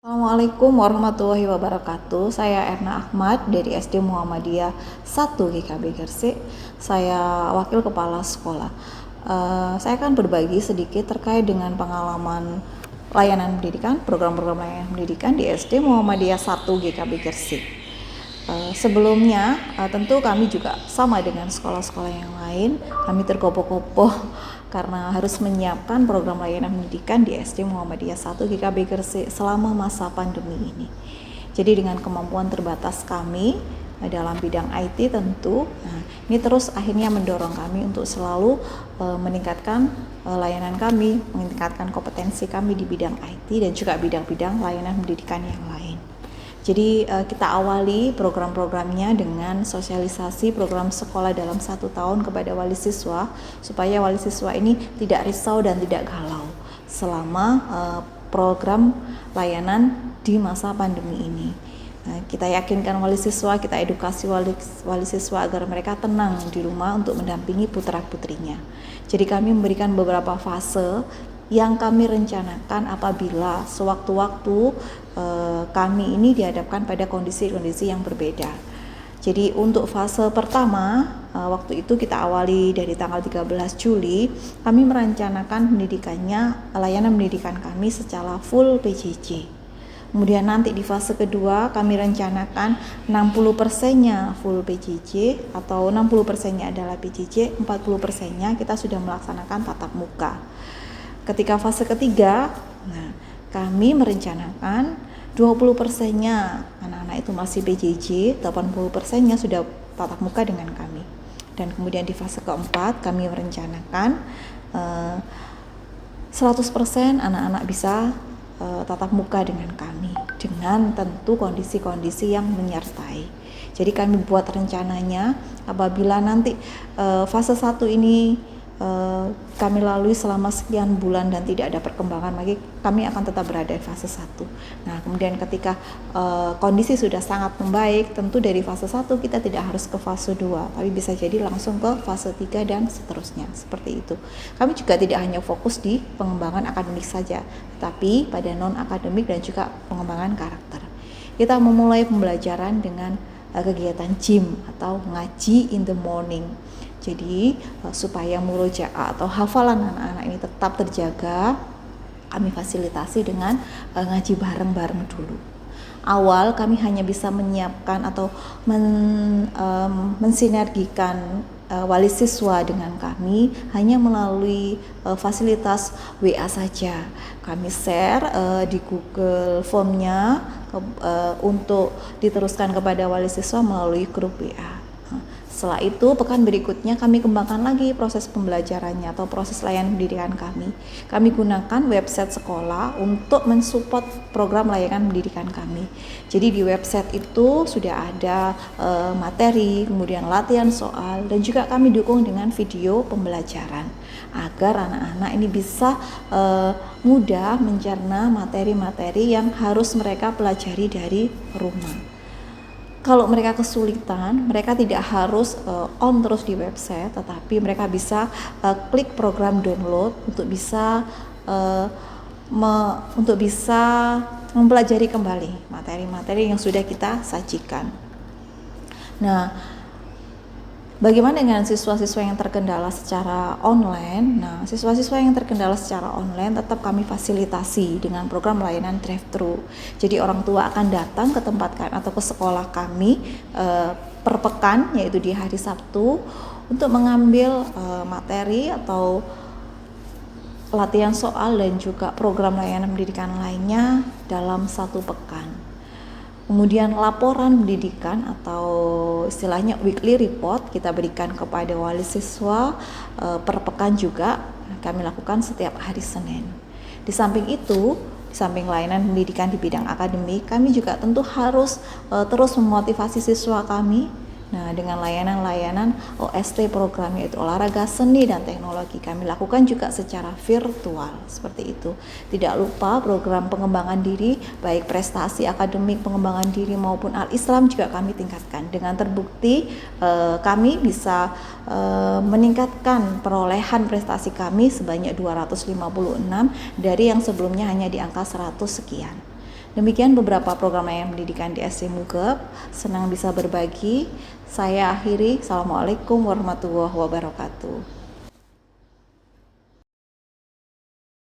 Assalamualaikum warahmatullahi wabarakatuh. Saya Erna Ahmad dari SD Muhammadiyah 1 GKB Gresik. Saya wakil kepala sekolah. Saya akan berbagi sedikit terkait dengan pengalaman layanan pendidikan, program-program layanan pendidikan di SD Muhammadiyah 1 GKB Gresik. Sebelumnya tentu kami juga sama dengan sekolah-sekolah yang lain, kami tergopoh-gopoh karena harus menyiapkan program layanan pendidikan di SD Muhammadiyah 1 GKB Gresik selama masa pandemi ini. Jadi dengan kemampuan terbatas kami dalam bidang IT tentu, ini terus akhirnya mendorong kami untuk selalu meningkatkan layanan kami, meningkatkan kompetensi kami di bidang IT dan juga bidang-bidang layanan pendidikan yang lain. Jadi kita awali program-programnya dengan sosialisasi program sekolah dalam 1 tahun kepada wali siswa, supaya wali siswa ini tidak risau dan tidak galau selama program layanan di masa pandemi ini. Kita yakinkan wali siswa, kita edukasi wali siswa agar mereka tenang di rumah untuk mendampingi putra-putrinya. Jadi kami memberikan beberapa fase yang kami rencanakan apabila sewaktu-waktu kami ini dihadapkan pada kondisi-kondisi yang berbeda. Jadi untuk fase pertama, waktu itu kita awali dari tanggal 13 Juli, kami merencanakan layanan pendidikan kami secara full PJJ. Kemudian nanti di fase kedua kami rencanakan 60%-nya full PJJ atau 60%-nya adalah PJJ, 40%-nya kita sudah melaksanakan tatap muka. Ketika fase ketiga, kami merencanakan 20%-nya anak-anak itu masih PJJ, 80%-nya sudah tatap muka dengan kami. Dan kemudian di fase keempat kami merencanakan 100% anak-anak bisa tatap muka dengan kami, dengan tentu kondisi-kondisi yang menyertai. Jadi kami buat rencananya apabila nanti fase 1 ini kami lalui selama sekian bulan dan tidak ada perkembangan lagi, kami akan tetap berada di fase 1. Nah, kemudian ketika kondisi sudah sangat membaik, tentu dari fase 1 kita tidak harus ke fase 2, tapi bisa jadi langsung ke fase 3 dan seterusnya, seperti itu. Kami juga tidak hanya fokus di pengembangan akademik saja, tapi pada non-akademik dan juga pengembangan karakter. Kita memulai pembelajaran dengan kegiatan gym atau ngaji in the morning. Jadi supaya murojaah atau hafalan anak-anak ini tetap terjaga, kami fasilitasi dengan ngaji bareng-bareng dulu. Awal kami hanya bisa menyiapkan atau mensinergikan wali siswa dengan kami hanya melalui fasilitas WA saja. Kami share di Google Form-nya untuk diteruskan kepada wali siswa melalui grup WA. Setelah itu, pekan berikutnya kami kembangkan lagi proses pembelajarannya atau proses layanan pendidikan kami. Kami gunakan website sekolah untuk mensupport program layanan pendidikan kami. Jadi di website itu sudah ada materi, kemudian latihan soal, dan juga kami dukung dengan video pembelajaran agar anak-anak ini bisa mudah mencerna materi-materi yang harus mereka pelajari dari rumah. Kalau mereka kesulitan, mereka tidak harus on terus di website, tetapi mereka bisa klik program download untuk bisa mempelajari kembali materi-materi yang sudah kita sajikan. Nah, bagaimana dengan siswa-siswa yang terkendala secara online? Nah, siswa-siswa yang terkendala secara online tetap kami fasilitasi dengan program layanan drive-thru. Jadi orang tua akan datang ke tempat kami atau ke sekolah kami per pekan, yaitu di hari Sabtu, untuk mengambil materi atau latihan soal dan juga program layanan pendidikan lainnya dalam 1 pekan. Kemudian laporan pendidikan atau istilahnya weekly report kita berikan kepada wali siswa per pekan juga kami lakukan setiap hari Senin. Di samping itu, di samping layanan pendidikan di bidang akademik, kami juga tentu harus terus memotivasi siswa kami. Nah, dengan layanan-layanan OST program, yaitu olahraga, seni, dan teknologi, kami lakukan juga secara virtual, seperti itu. Tidak lupa program pengembangan diri, baik prestasi akademik, pengembangan diri maupun al-Islam juga kami tingkatkan. Dengan terbukti kami bisa meningkatkan perolehan prestasi kami sebanyak 256 dari yang sebelumnya hanya di angka 100 sekian. Demikian beberapa program layanan pendidikan di SD Mugep. Senang bisa berbagi. Saya akhiri. Assalamualaikum warahmatullahi wabarakatuh.